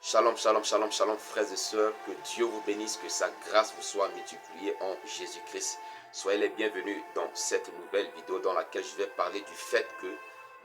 Shalom, shalom, shalom, shalom, frères et sœurs. Que Dieu vous bénisse, que sa grâce vous soit multipliée en Jésus-Christ. Soyez les bienvenus dans cette nouvelle vidéo dans laquelle je vais parler du fait que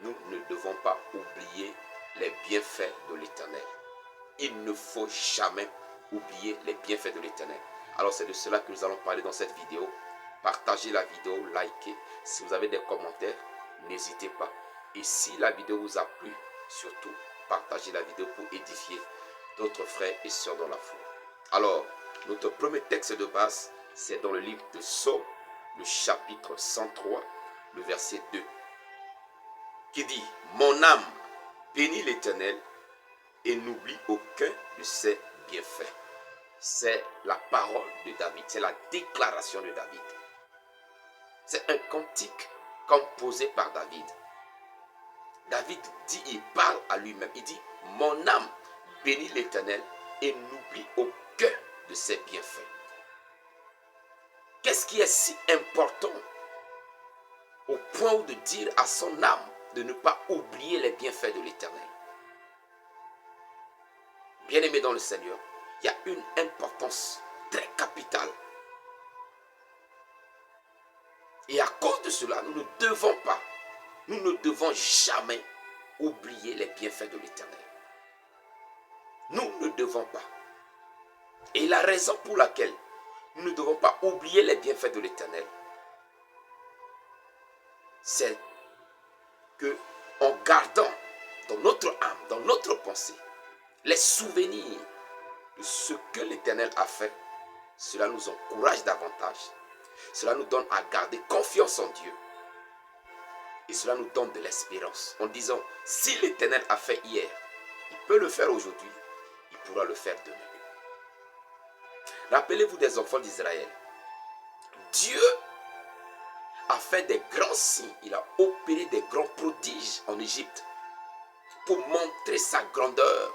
nous ne devons pas oublier les bienfaits de l'Éternel. Il ne faut jamais oublier les bienfaits de l'Éternel. Alors c'est de cela que nous allons parler dans cette vidéo. Partagez la vidéo, likez. Si vous avez des commentaires, n'hésitez pas. Et si la vidéo vous a plu, surtout, partagez la vidéo pour édifier d'autres frères et sœurs dans la foi. Alors, notre premier texte de base, c'est dans le livre de Psaume, le chapitre 103, le verset 2, qui dit « Mon âme bénit l'Éternel et n'oublie aucun de ses bienfaits. » C'est la parole de David, c'est la déclaration de David. C'est un cantique composé par David. David dit, il parle à lui-même, il dit « Mon âme bénit l'Éternel et n'oublie aucun de ses bienfaits. » Qu'est-ce qui est si important au point de dire à son âme de ne pas oublier les bienfaits de l'Éternel? Bien-aimé dans le Seigneur, il y a une importance très capitale. Et à cause de cela, nous ne devons jamais oublier les bienfaits de l'Éternel. Nous ne devons pas. Et la raison pour laquelle nous ne devons pas oublier les bienfaits de l'Éternel, c'est que en gardant dans notre âme, dans notre pensée, les souvenirs de ce que l'Éternel a fait, cela nous encourage davantage. Cela nous donne à garder confiance en Dieu. Et cela nous donne de l'espérance. En disant, si l'Éternel a fait hier, il peut le faire aujourd'hui, il pourra le faire demain. Rappelez-vous des enfants d'Israël. Dieu a fait des grands signes. Il a opéré des grands prodiges en Égypte pour montrer sa grandeur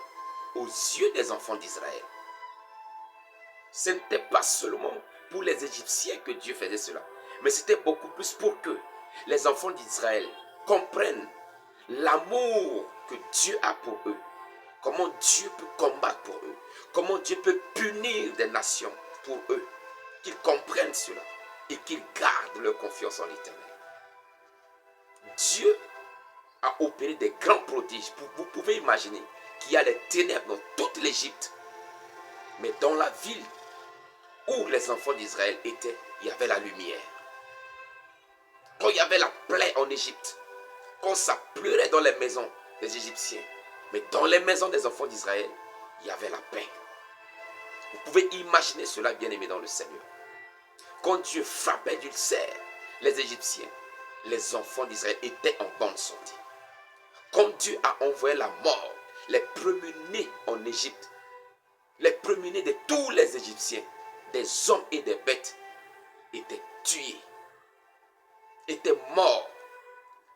aux yeux des enfants d'Israël. Ce n'était pas seulement pour les Égyptiens que Dieu faisait cela, mais c'était beaucoup plus pour que les enfants d'Israël comprennent l'amour que Dieu a pour eux, comment Dieu peut combattre pour eux, comment Dieu peut punir des nations pour eux, qu'ils comprennent cela et qu'ils gardent leur confiance en l'Éternel. Dieu a opéré des grands prodiges. Vous pouvez imaginer qu'il y a des ténèbres dans toute l'Égypte, mais dans la ville où les enfants d'Israël étaient, il y avait la lumière. Quand il y avait la plaie en Égypte, quand ça pleurait dans les maisons des Égyptiens, mais dans les maisons des enfants d'Israël, il y avait la paix. Vous pouvez imaginer cela, bien-aimé dans le Seigneur. Quand Dieu frappait d'ulcère les Égyptiens, les enfants d'Israël étaient en bonne santé. Quand Dieu a envoyé la mort, les premiers-nés en Égypte, les premiers-nés de tous les Égyptiens, des hommes et des bêtes, étaient tués, étaient morts.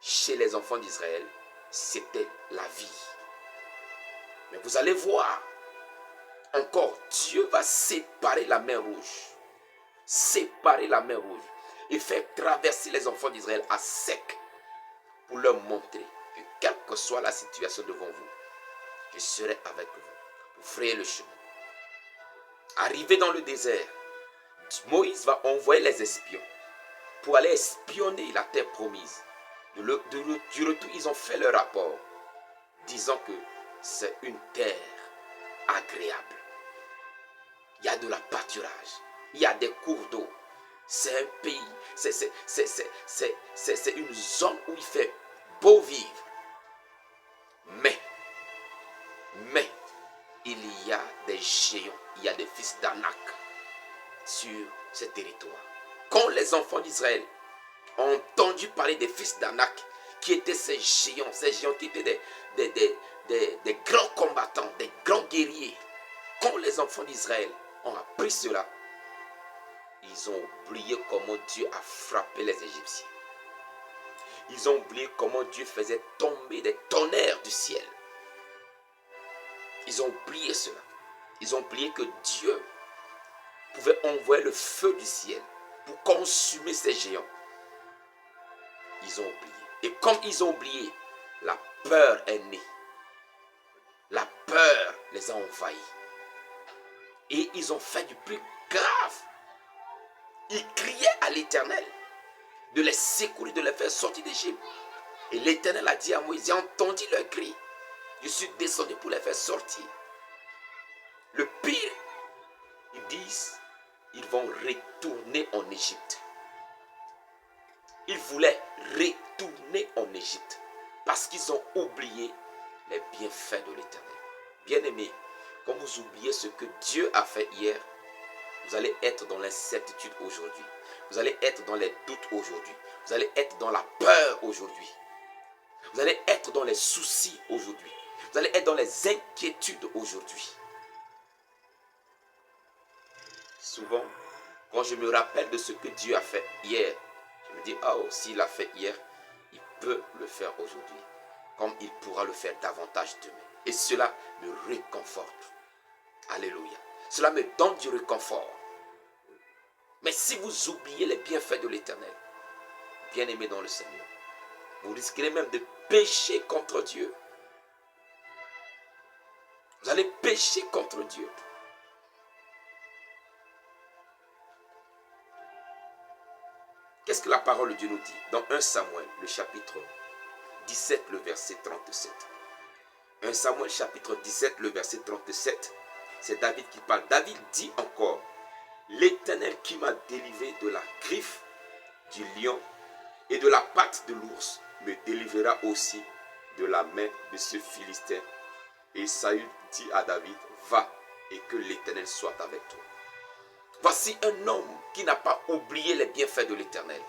Chez les enfants d'Israël, c'était la vie. Mais vous allez voir, encore, Dieu va séparer la mer Rouge. Séparer la mer Rouge et faire traverser les enfants d'Israël à sec pour leur montrer que quelle que soit la situation devant vous, je serai avec vous pour frayer le chemin. Arrivé dans le désert, Moïse va envoyer les espions pour aller espionner la terre promise. Du retour, ils ont fait leur rapport, disant que c'est une terre agréable. Il y a de la pâturage, il y a des cours d'eau. C'est un pays, c'est une zone où il fait beau vivre. Mais, il y a des géants, il y a des fils d'Anak sur ce territoire. Quand les enfants d'Israël ont entendu parler des fils d'Anak, qui étaient ces géants qui étaient des grands combattants, des grands guerriers, quand les enfants d'Israël ont appris cela, ils ont oublié comment Dieu a frappé les Égyptiens. Ils ont oublié comment Dieu faisait tomber des tonnerres du ciel. Ils ont oublié cela. Ils ont oublié que Dieu pouvait envoyer le feu du ciel pour consumer ces géants. Ils ont oublié. Et comme ils ont oublié, la peur est née. La peur les les a envahis. Et ils ont fait du plus grave. Ils criaient à l'Éternel de les secourir, de les faire sortir d'Égypte. Et l'Éternel a dit à Moïse, j'ai entendu leur cri. Je suis descendu pour les faire sortir. Le pire, ils disent, ils vont retourner en Égypte. Ils voulaient retourner en Égypte parce qu'ils ont oublié les bienfaits de l'Éternel. Bien-aimés, quand vous oubliez ce que Dieu a fait hier, vous allez être dans l'incertitude aujourd'hui. Vous allez être dans les doutes aujourd'hui. Vous allez être dans la peur aujourd'hui. Vous allez être dans les soucis aujourd'hui. Vous allez être dans les inquiétudes aujourd'hui. Souvent, quand je me rappelle de ce que Dieu a fait hier, je me dis, oh, s'il a fait hier, il peut le faire aujourd'hui, comme il pourra le faire davantage demain. Et cela me réconforte. Alléluia. Cela me donne du réconfort. Mais si vous oubliez les bienfaits de l'Éternel, bien-aimés dans le Seigneur, vous risquerez même de pécher contre Dieu. Vous allez pécher contre Dieu. Qu'est-ce que la parole de Dieu nous dit dans 1 Samuel, le chapitre 17, le verset 37. 1 Samuel, chapitre 17, le verset 37, c'est David qui parle. David dit encore, l'Éternel qui m'a délivré de la griffe du lion et de la patte de l'ours me délivrera aussi de la main de ce Philistin. Et Saül dit à David, va et que l'Éternel soit avec toi. Voici un homme qui n'a pas oublié les bienfaits de l'Éternel.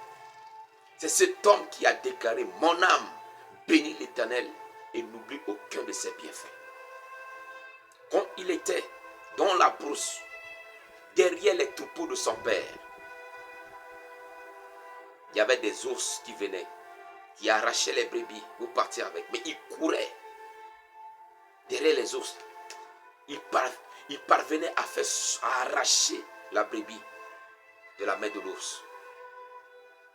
C'est cet homme qui a déclaré, mon âme bénit l'Éternel et n'oublie aucun de ses bienfaits. Quand il était dans la brousse, derrière les troupeaux de son père, il y avait des ours qui venaient, qui arrachaient les brebis pour partir avec. Mais il courait derrière les ours. Il parvenait à arracher la brebis de la main de l'ours.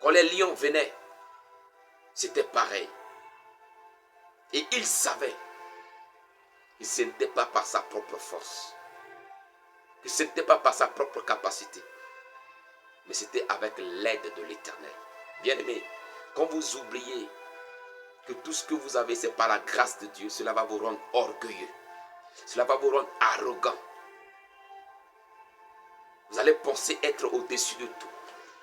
Quand les lions venaient, c'était pareil. Et il savait que ce n'était pas par sa propre force, que ce n'était pas par sa propre capacité, mais c'était avec l'aide de l'Éternel. Bien-aimés, quand vous oubliez que tout ce que vous avez, c'est par la grâce de Dieu, cela va vous rendre orgueilleux. Cela va vous rendre arrogant. Vous allez penser être au-dessus de tout.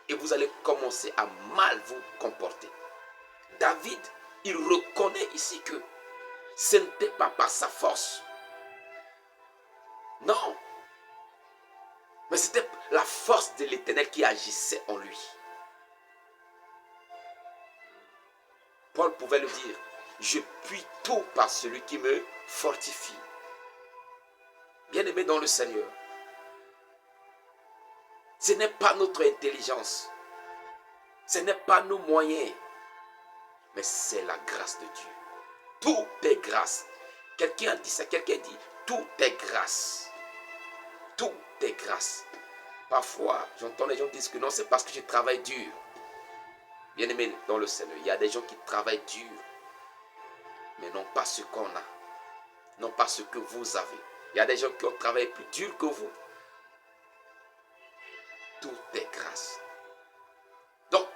Et vous allez commencer à mal vous comporter. David, il reconnaît ici que ce n'était pas par sa force. Non. Mais c'était la force de l'Éternel qui agissait en lui. Paul pouvait le dire, je puis tout par celui qui me fortifie. Bien-aimé dans le Seigneur, ce n'est pas notre intelligence, ce n'est pas nos moyens, mais c'est la grâce de Dieu. Tout est grâce. Quelqu'un a dit ça, quelqu'un dit, tout est grâce. Tout est grâce. Parfois, j'entends les gens dire que non, c'est parce que je travaille dur. Bien-aimé dans le Seigneur, il y a des gens qui travaillent dur, mais non pas ce qu'on a, non pas ce que vous avez. Il y a des gens qui ont travaillé plus dur que vous. Tout est grâce. Donc,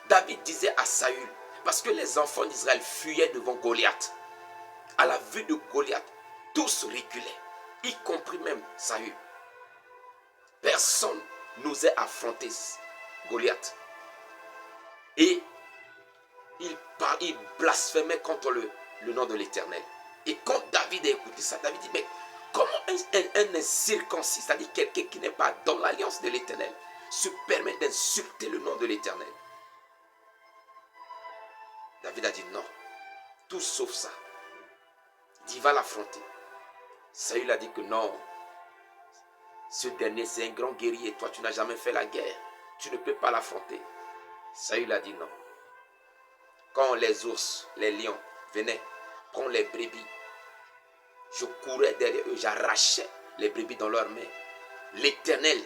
David disait à Saül, parce que les enfants d'Israël fuyaient devant Goliath. À la vue de Goliath, tous reculaient, y compris même Saül. Personne n'osait affronter Goliath. Et il blasphémait contre le nom de l'Éternel. Et quand David a écouté ça, David dit, mais comment un incirconcis, c'est-à-dire quelqu'un qui n'est pas dans l'alliance de l'Éternel, se permet d'insulter le nom de l'Éternel? David a dit non, tout sauf ça. Il dit, va l'affronter. Saül a dit que non, ce dernier c'est un grand guerrier, toi tu n'as jamais fait la guerre, tu ne peux pas l'affronter. Saül a dit non. Quand les ours, les lions venaient prendre les brebis, je courais derrière eux, j'arrachais les brebis dans leurs mains. L'Éternel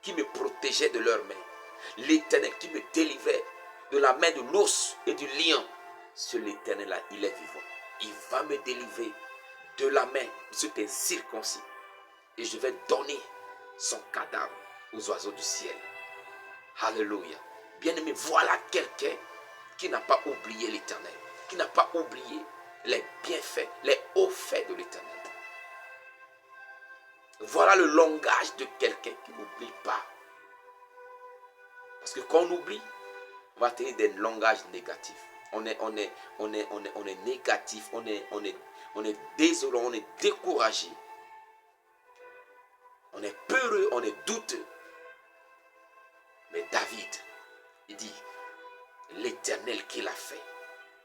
qui me protégeait de leurs mains, l'Éternel qui me délivrait de la main de l'ours et du lion, ce l'Éternel-là, il est vivant. Il va me délivrer de la main de cet incirconcis et je vais donner son cadavre aux oiseaux du ciel. Alléluia. Bien-aimé, voilà quelqu'un qui n'a pas oublié l'Éternel, qui n'a pas oublié les bienfaits, les hauts faits de l'Éternel. Voilà le langage de quelqu'un qui n'oublie pas. Parce que quand on oublie, on va tenir des langages négatifs. On est négatif, on est désolant, on est découragé. On est peureux, on est douteux. Mais David, il dit, l'Éternel qui l'a fait,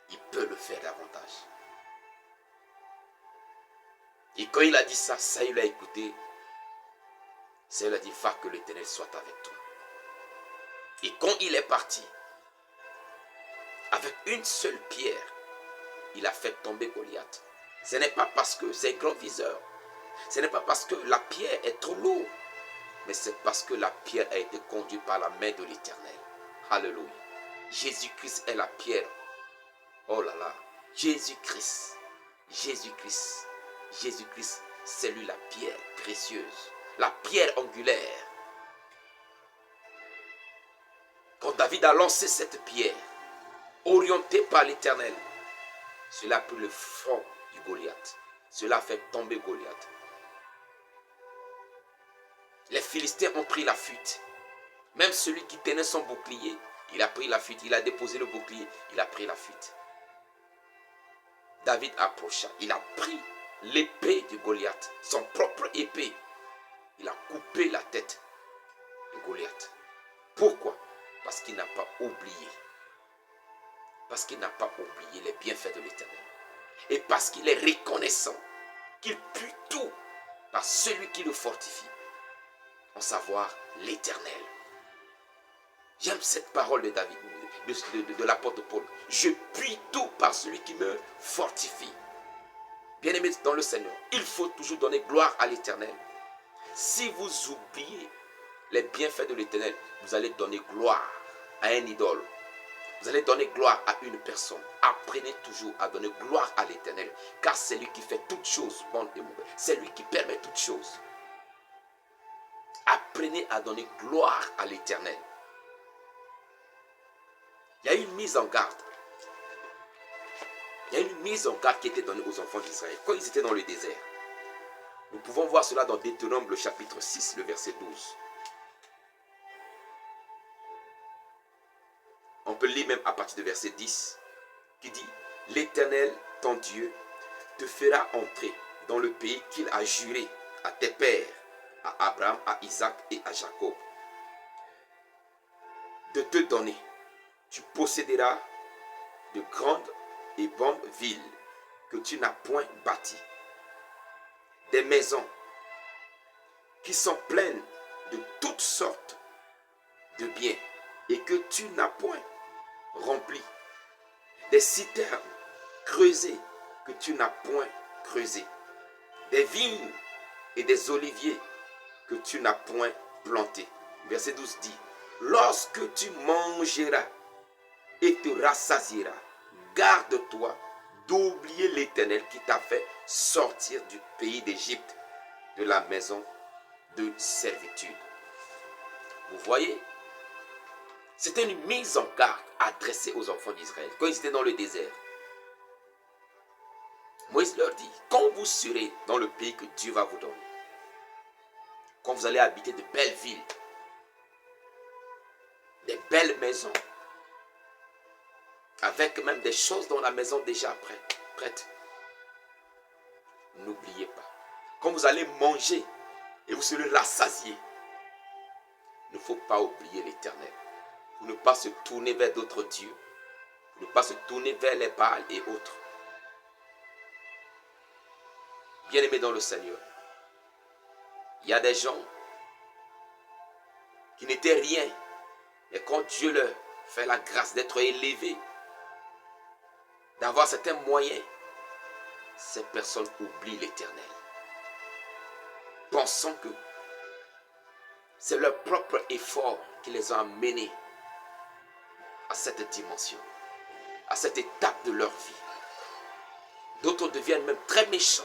il peut le faire davantage. Et quand il a dit ça, Saül a écouté. Saül a dit, va que l'Éternel soit avec toi. Et quand il est parti, avec une seule pierre, il a fait tomber Goliath. Ce n'est pas parce que c'est un grand viseur. Ce n'est pas parce que la pierre est trop lourde. Mais c'est parce que la pierre a été conduite par la main de l'Éternel. Alléluia. Jésus-Christ est la pierre. Oh là là. Jésus-Christ. Jésus-Christ. Jésus-Christ, c'est lui la pierre précieuse. La pierre angulaire. Quand David a lancé cette pierre, orientée par l'Éternel, cela a pris le front du Goliath. Cela a fait tomber Goliath. Les Philistins ont pris la fuite. Même celui qui tenait son bouclier, il a pris la fuite. Il a déposé le bouclier, il a pris la fuite. David approcha. Il a pris l'épée de Goliath, son propre épée. Il a coupé la tête de Goliath. Pourquoi? Parce qu'il n'a pas oublié. Parce qu'il n'a pas oublié les bienfaits de l'Éternel. Et parce qu'il est reconnaissant qu'il put tout par celui qui le fortifie. En savoir l'Éternel. J'aime cette parole de David, de l'apôtre Paul. Je puis tout par celui qui me fortifie. Bien-aimés dans le Seigneur, il faut toujours donner gloire à l'Éternel. Si vous oubliez les bienfaits de l'Éternel, vous allez donner gloire à un idole. Vous allez donner gloire à une personne. Apprenez toujours à donner gloire à l'Éternel, car c'est lui qui fait toutes choses, bonnes et mauvaises. C'est lui qui permet toutes choses. Apprenez à donner gloire à l'Éternel. Il y a une mise en garde. Il y a une mise en garde qui était donnée aux enfants d'Israël quand ils étaient dans le désert. Nous pouvons voir cela dans Deutéronome, le chapitre 6, le verset 12. On peut lire même à partir du verset 10, qui dit, l'Éternel, ton Dieu, te fera entrer dans le pays qu'il a juré à tes pères, à Abraham, à Isaac et à Jacob, de te donner. Tu posséderas de grandes et bonnes villes que tu n'as point bâties, des maisons qui sont pleines de toutes sortes de biens et que tu n'as point remplies, des citernes creusées que tu n'as point creusées, des vignes et des oliviers que tu n'as point plantés. Verset 12 dit, lorsque tu mangeras et te rassasieras, garde-toi d'oublier l'Éternel qui t'a fait sortir du pays d'Égypte, de la maison de servitude. Vous voyez, c'était une mise en garde adressée aux enfants d'Israël quand ils étaient dans le désert. Moïse leur dit, quand vous serez dans le pays que Dieu va vous donner, quand vous allez habiter de belles villes, des belles maisons, avec même des choses dans la maison déjà prêtes, n'oubliez pas, quand vous allez manger et vous serez rassasiés, il ne faut pas oublier l'Éternel, pour ne pas se tourner vers d'autres dieux, pour ne pas se tourner vers les Baals et autres. Bien-aimés dans le Seigneur, il y a des gens qui n'étaient rien, et quand Dieu leur fait la grâce d'être élevés, d'avoir certains moyens, ces personnes oublient l'Éternel, pensant que c'est leur propre effort qui les a amenés à cette dimension, à cette étape de leur vie. D'autres deviennent même très méchants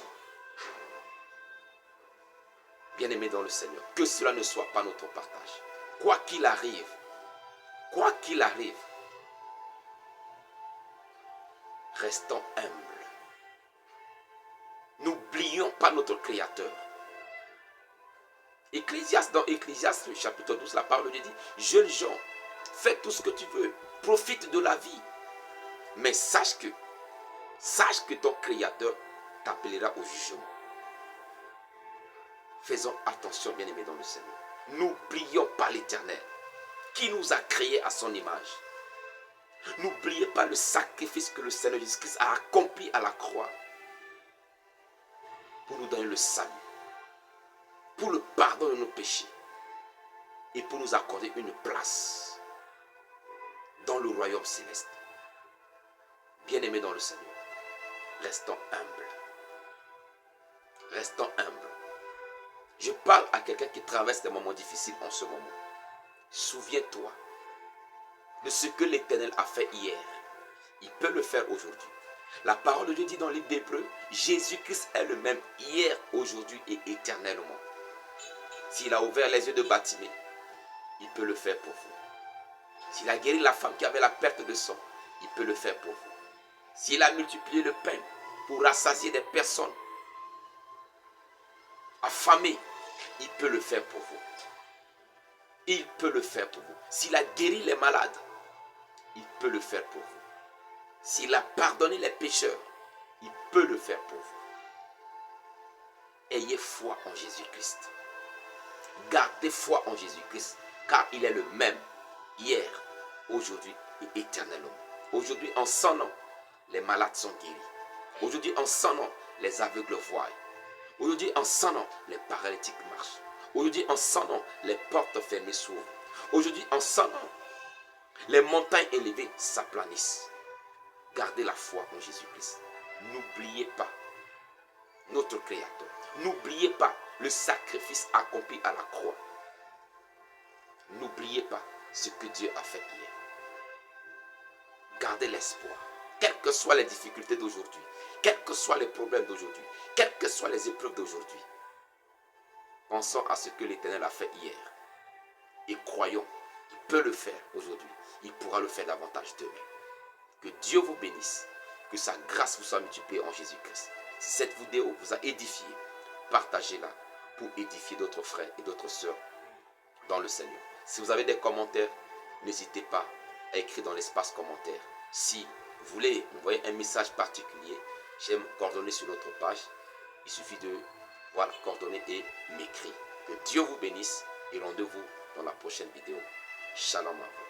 Bien-aimés dans le Seigneur, que cela ne soit pas notre partage. Quoi qu'il arrive, restons humbles. N'oublions pas notre Créateur. Dans Ecclésiaste, le chapitre 12, la parole de Dieu dit, jeunes gens, fais tout ce que tu veux, profite de la vie. Mais sache que ton Créateur t'appellera au jugement. Faisons attention, bien-aimés dans le Seigneur. N'oublions pas l'Éternel qui nous a créés à son image. N'oubliez pas le sacrifice que le Seigneur Jésus-Christ a accompli à la croix pour nous donner le salut, pour le pardon de nos péchés et pour nous accorder une place dans le royaume céleste. Bien-aimés dans le Seigneur, restons humbles. Restons humbles. Je parle à quelqu'un qui traverse des moments difficiles en ce moment. Souviens-toi de ce que l'Éternel a fait hier. Il peut le faire aujourd'hui. La parole de Dieu dit dans le livre d'Hébreux, Jésus-Christ est le même hier, aujourd'hui et éternellement. S'il a ouvert les yeux de Bartimée, il peut le faire pour vous. S'il a guéri la femme qui avait la perte de sang, il peut le faire pour vous. S'il a multiplié le pain pour rassasier des personnes affamées, il peut le faire pour vous. Il peut le faire pour vous. S'il a guéri les malades, il peut le faire pour vous. S'il a pardonné les pécheurs, il peut le faire pour vous. Ayez foi en Jésus-Christ. Gardez foi en Jésus-Christ, car il est le même hier, aujourd'hui et éternellement. Aujourd'hui, en son nom, les malades sont guéris. Aujourd'hui, en son nom, les aveugles voient. Aujourd'hui, en son nom, les paralytiques marchent. Aujourd'hui, en son nom, les portes fermées s'ouvrent. Aujourd'hui, en son nom, les montagnes élevées s'aplanissent. Gardez la foi en Jésus-Christ. N'oubliez pas notre Créateur. N'oubliez pas le sacrifice accompli à la croix. N'oubliez pas ce que Dieu a fait hier. Gardez l'espoir. Quelles que soient les difficultés d'aujourd'hui, quels que soient les problèmes d'aujourd'hui, quelles que soient les épreuves d'aujourd'hui, pensons à ce que l'Éternel a fait hier. Et croyons qu'il peut le faire aujourd'hui. Il pourra le faire davantage demain. Que Dieu vous bénisse. Que sa grâce vous soit multipliée en Jésus-Christ. Si cette vidéo vous a édifié, partagez-la pour édifier d'autres frères et d'autres sœurs dans le Seigneur. Si vous avez des commentaires, n'hésitez pas à écrire dans l'espace commentaire. Si vous voulez envoyer un message particulier, j'ai mes coordonnées sur notre page. Il suffit de voir les coordonnées et m'écrire. Que Dieu vous bénisse et rendez-vous dans la prochaine vidéo. Shalom à vous.